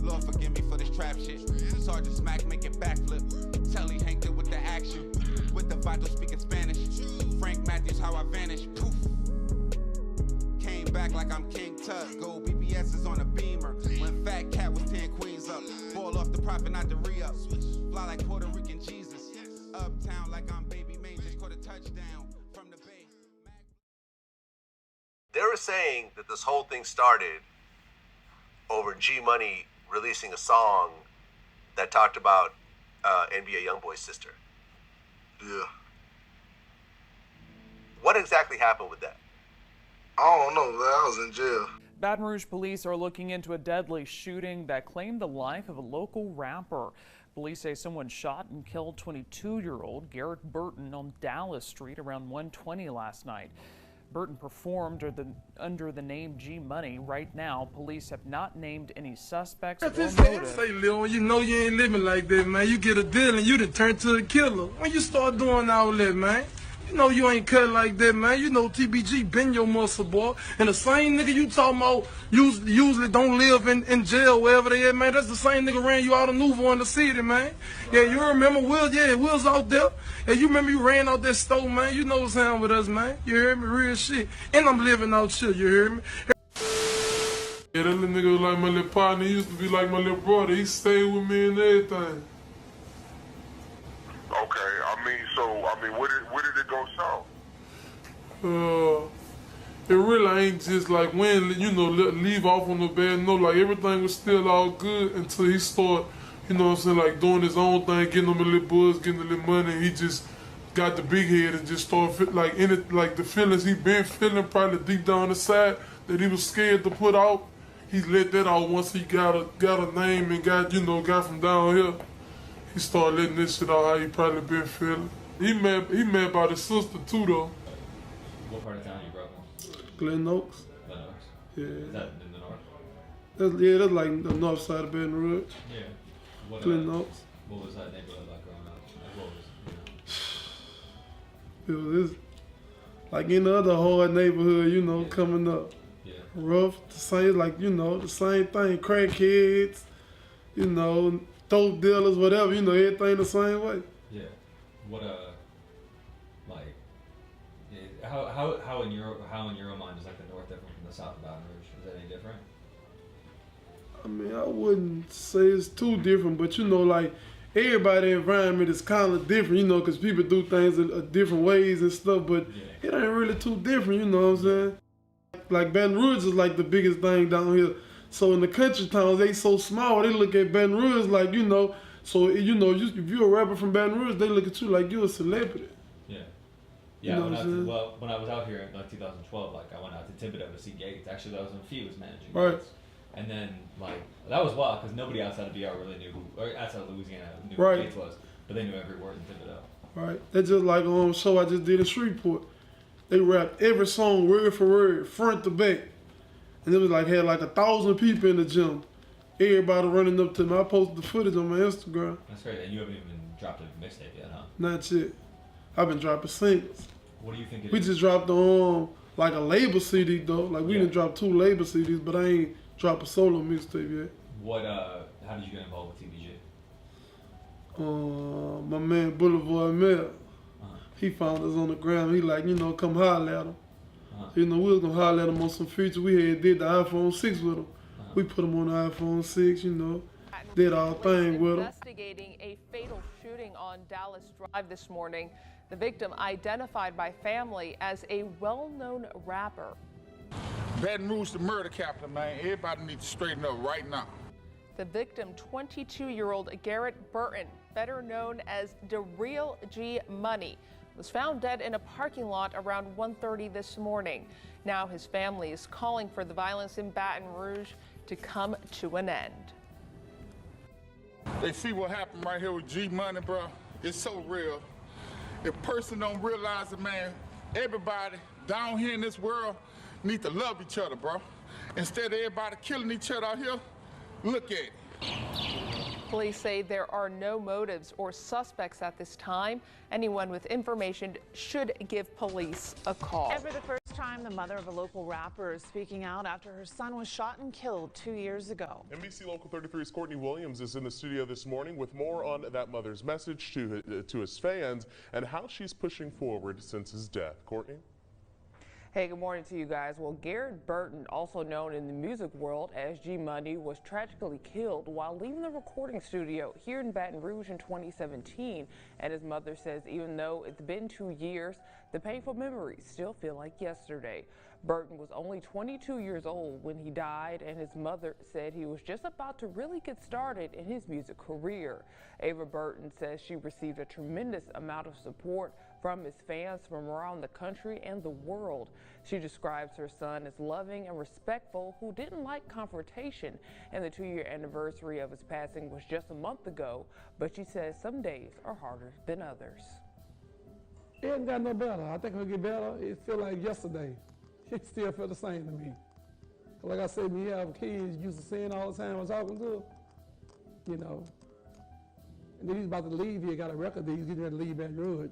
Lord forgive me for this trap shit. Sergeant Smack make it backflip. Telly Hank did with the action. With the vital speaking Spanish. Frank Matthews how I vanish. Poof. Came back like I'm King Tut. Gold BBS is on a beamer. When Fat Cat was 10 queens up. Ball off the profit, not the re-up. Fly like Puerto Rican Jesus. Uptown like I'm Baby May. Just caught a touchdown from the bay. They were saying that this whole thing started over G Money releasing a song that talked about NBA Youngboy's sister. Yeah. What exactly happened with that? I don't know, man. I was in jail. Baton Rouge police are looking into a deadly shooting that claimed the life of a local rapper. Police say someone shot and killed 22-year-old Garrett Burton on Dallas Street around 1:20 last night. Burton performed under the name G Money. Right now, police have not named any suspects or motive. Say, Leon, you know you ain't living like that, man. You get a deal and you done turn to a killer. When you start doing all that, man, you know you ain't cut like that, man. You know TBG been your muscle, boy. And the same nigga you talking about usually don't live in jail, wherever they at, man. That's the same nigga ran you out of Nouveau in the city, man. Yeah, you remember Will? Yeah, Will's out there. Yeah, you remember you ran out that store, man. You know what's happening with us, man. You hear me? Real shit. And I'm living out shit, you hear me? Yeah, that little nigga was like my little partner. He used to be like my little brother. He stayed with me and everything. Okay, where did it go south? It really ain't just like when, you know, leave off on the bad note. Like everything was still all good until he started, you know what I'm saying, like doing his own thing, getting him a little buzz, getting a little money. And he just got the big head and just started like the feelings he been feeling probably deep down inside that he was scared to put out. He let that out once he got a name and got from down here. He started letting this shit out how he probably been feeling. He mad about his sister too though. What part of town you grew up in? Glen Oaks. Glen Oaks? Yeah. Is that in the north? That's like the north side of Baton Rouge. Yeah. Glen Oaks. What was that neighborhood like growing up? Like what was, It was like any other hard neighborhood, you know, coming up. Yeah. Rough, the same, like, you know, the same thing. Crackheads, you know, dope dealers, whatever, you know, everything the same way. Yeah. What like, how in your mind is like the north different from the south of Baton Rouge? Is that any different? I mean, I wouldn't say it's too different, but you know, like everybody's environment is kind of different, you know, because people do things in different ways and stuff, but it ain't really too different, you know what I'm saying? Like Baton Rouge is like the biggest thing down here. So in the country towns, they so small, they look at Baton Rouge like, you know, so, you know, if you're a rapper from Baton Rouge, they look at you like you're a celebrity. Yeah. Yeah, you know when I was out here in like 2012, like I went out to Thibodeau to see Gates. Actually, that was when Fee was managing Gates. And then, like, that was wild because nobody outside of BR really knew or outside of Louisiana knew who Gates was, but they knew every word in Thibodeau. Right. That's just like on a show I just did in Shreveport. They rapped every song word for word, front to back. And it was like, had like 1,000 people in the gym. Everybody running up to me. I posted the footage on my Instagram. That's great. And you haven't even dropped a mixtape yet, huh? Not yet. I've been dropping singles. What do you think We just dropped like a label CD though. Like we done dropped 2 label CDs, but I ain't dropped a solo mixtape yet. How did you get involved with TBG? My man Boulevard Mel. He found us on the ground. He like, you know, come holler at him. You know, we was gonna holler at him on some features. We had did the iPhone 6 with him. We put him on the iPhone 6, you know. Did our thing with him. Investigating a fatal shooting on Dallas Drive this morning. The victim identified by family as a well-known rapper. Baton Rouge, the murder capital, man. Everybody needs to straighten up right now. The victim, 22-year-old Garrett Burton, better known as the real G Money, was found dead in a parking lot around 1:30 this morning. Now his family is calling for the violence in Baton Rouge to come to an end. They see what happened right here with G Money, bro. It's so real. If a person don't realize it, man, everybody down here in this world need to love each other, bro. Instead of everybody killing each other out here, look at it. Police say there are no motives or suspects at this time. Anyone with information should give police a call. Ever the first time, the mother of a local rapper is speaking out after her son was shot and killed 2 years ago. NBC Local 33's Courtney Williams is in the studio this morning with more on that mother's message to his fans and how she's pushing forward since his death. Courtney? Hey, good morning to you guys. Well, Garrett Burton, also known in the music world as G Money, was tragically killed while leaving the recording studio here in Baton Rouge in 2017. And his mother says even though it's been 2 years, the painful memories still feel like yesterday. Burton was only 22 years old when he died, and his mother said he was just about to really get started in his music career. Ava Burton says she received a tremendous amount of support from his fans from around the country and the world. She describes her son as loving and respectful, who didn't like confrontation, and the 2-year anniversary of his passing was just a month ago, but she says some days are harder than others. It ain't got no better. I think it'll get better. It feel like yesterday. It still feel the same to me. Like I said, when you have kids, you used to seeing all the time I was talking to, you know. And then he's about to leave here, got a record deal, he's getting ready to leave Baton Rouge.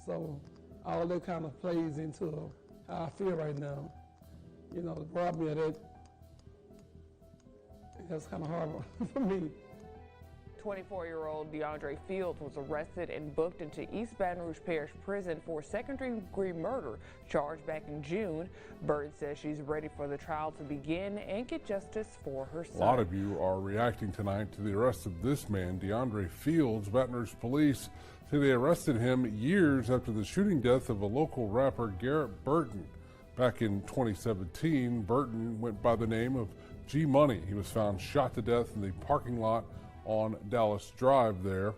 So all that kind of plays into how I feel right now. You know, to rob me of that, that's kind of hard for me. 24-year-old DeAndre Fields was arrested and booked into East Baton Rouge Parish Prison for second-degree murder, charged back in June. Burton says she's ready for the trial to begin and get justice for her son. A lot of you are reacting tonight to the arrest of this man, DeAndre Fields. Baton Rouge police say they arrested him years after the shooting death of a local rapper, Garrett Burton. Back in 2017, Burton went by the name of G Money. He was found shot to death in the parking lot on Dallas Drive there.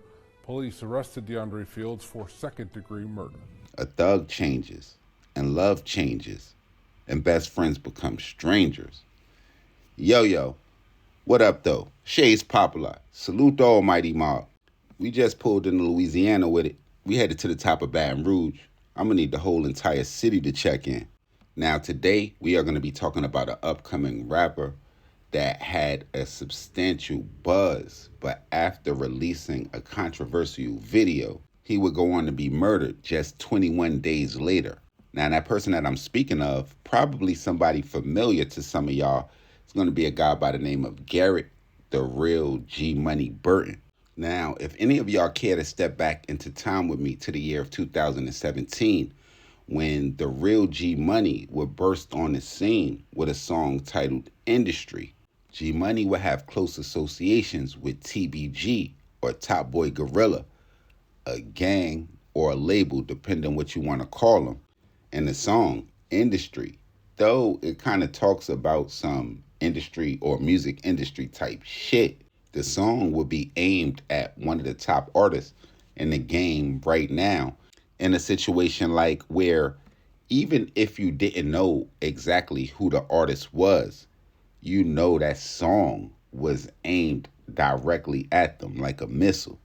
Police arrested DeAndre Fields for second-degree murder. A thug changes, and love changes, and best friends become strangers. Yo, what up though? Shay's Popalot. Salute the almighty MOBB. We just pulled into Louisiana with it. We headed to the top of Baton Rouge. I'm gonna need the whole entire city to check in. Now today, we are gonna be talking about an upcoming rapper that had a substantial buzz, but after releasing a controversial video, he would go on to be murdered just 21 days later. Now, that person that I'm speaking of, probably somebody familiar to some of y'all, is going to be a guy by the name of Garrett, the real G Money Burton. Now, if any of y'all care to step back into time with me to the year of 2017, when the real G Money would burst on the scene with a song titled Industry, G Money would have close associations with TBG or Top Boy Gorilla, a gang or a label, depending on what you want to call them. And the song Industry, though it kind of talks about some industry or music industry type shit, the song would be aimed at one of the top artists in the game right now, in a situation like where even if you didn't know exactly who the artist was, you know that song was aimed directly at them like a missile,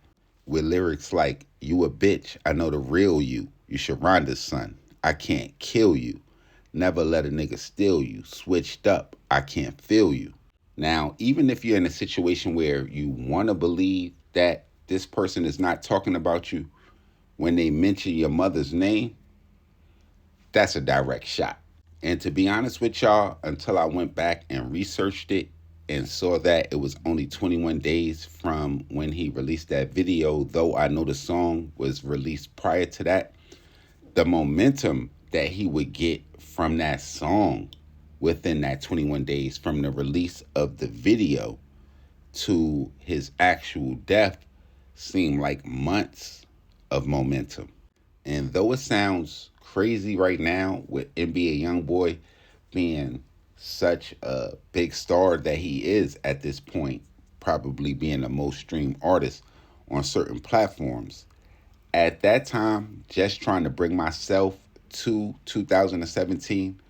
with lyrics like, "You a bitch, I know the real you. You should run this, son. I can't kill you. Never let a nigga steal you. Switched up, I can't feel you." Now, even if you're in a situation where you want to believe that this person is not talking about you, when they mention your mother's name, that's a direct shot. And to be honest with y'all, until I went back and researched it and saw that it was only 21 days from when he released that video, though I know the song was released prior to that, the momentum that he would get from that song within that 21 days from the release of the video to his actual death seemed like months of momentum. And though it sounds crazy right now with NBA YoungBoy being such a big star that he is at this point, probably being the most streamed artist on certain platforms, at that time, just trying to bring myself to 2017,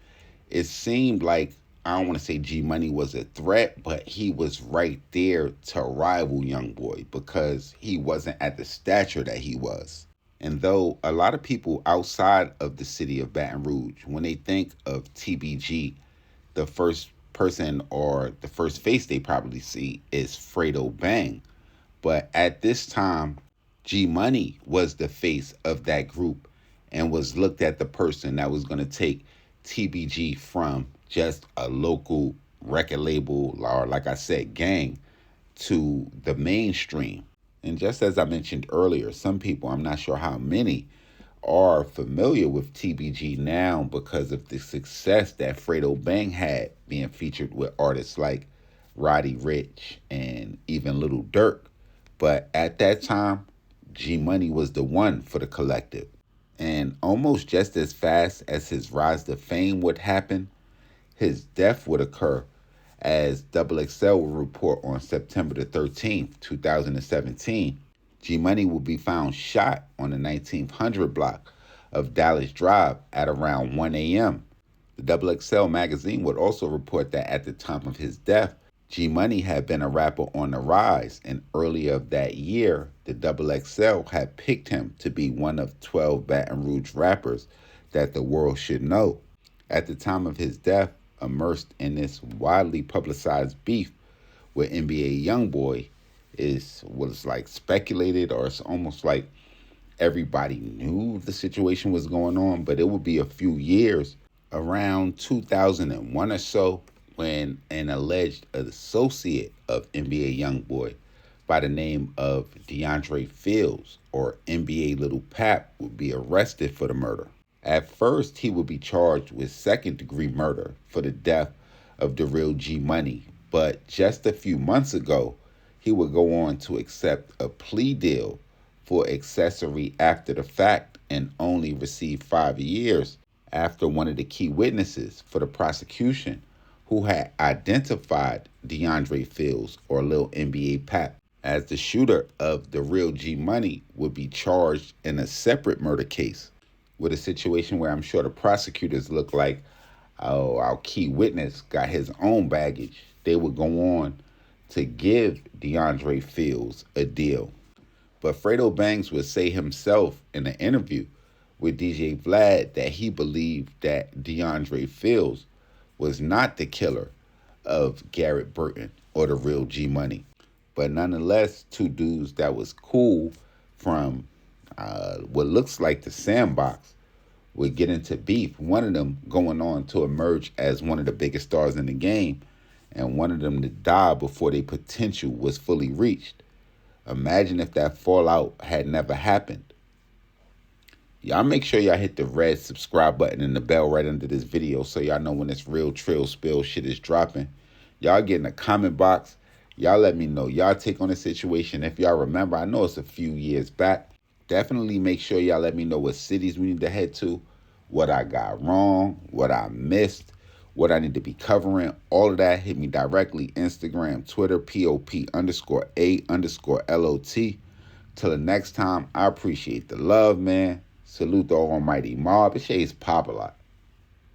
it seemed like, I don't want to say G Money was a threat, but he was right there to rival YoungBoy because he wasn't at the stature that he was. And though a lot of people outside of the city of Baton Rouge, when they think of TBG, the first person or the first face they probably see is Fredo Bang. But at this time, G Money was the face of that group and was looked at the person that was going to take TBG from just a local record label or, like I said, gang to the mainstream. And just as I mentioned earlier, some people, I'm not sure how many, are familiar with TBG now because of the success that Fredo Bang had being featured with artists like Roddy Ricch and even Lil Durk. But at that time, G Money was the one for the collective. And almost just as fast as his rise to fame would happen, his death would occur, as XXL will report on September the 13th, 2017. G Money will be found shot on the 1900 block of Dallas Drive at around 1 a.m. The XXL magazine would also report that at the time of his death, G Money had been a rapper on the rise, and earlier of that year, the XXL had picked him to be one of 12 Baton Rouge rappers that the world should know. At the time of his death, immersed in this widely publicized beef with NBA YoungBoy, was like speculated, or it's almost like everybody knew the situation was going on, but it would be a few years, around 2001 or so, when an alleged associate of NBA YoungBoy by the name of DeAndre Fields, or NBA Little Pap, would be arrested for the murder. At first, he would be charged with second-degree murder for the death of the real G Money, but just a few months ago, he would go on to accept a plea deal for accessory after the fact and only receive 5 years after one of the key witnesses for the prosecution, who had identified DeAndre Fields, or Lil NBA Pap, as the shooter of the real G Money, would be charged in a separate murder case, with a situation where I'm sure the prosecutors look like, oh, our key witness got his own baggage. They would go on to give DeAndre Fields a deal. But Fredo Bangs would say himself in an interview with DJ Vlad that he believed that DeAndre Fields was not the killer of Garrett Burton or the real G Money. But nonetheless, two dudes that was cool from what looks like the sandbox would get into beef. One of them going on to emerge as one of the biggest stars in the game, and one of them to die before their potential was fully reached. Imagine if that fallout had never happened. Y'all make sure y'all hit the red subscribe button and the bell right under this video so y'all know when this real Trill Spill shit is dropping. Y'all get in the comment box. Y'all let me know y'all take on the situation. If y'all remember, I know it's a few years back. Definitely make sure y'all let me know what cities we need to head to, what I got wrong, what I missed, what I need to be covering. All of that, hit me directly. Instagram, Twitter, POP_A_LOT. Till the next time, I appreciate the love, man. Salute the almighty MOBB. It's Popalot.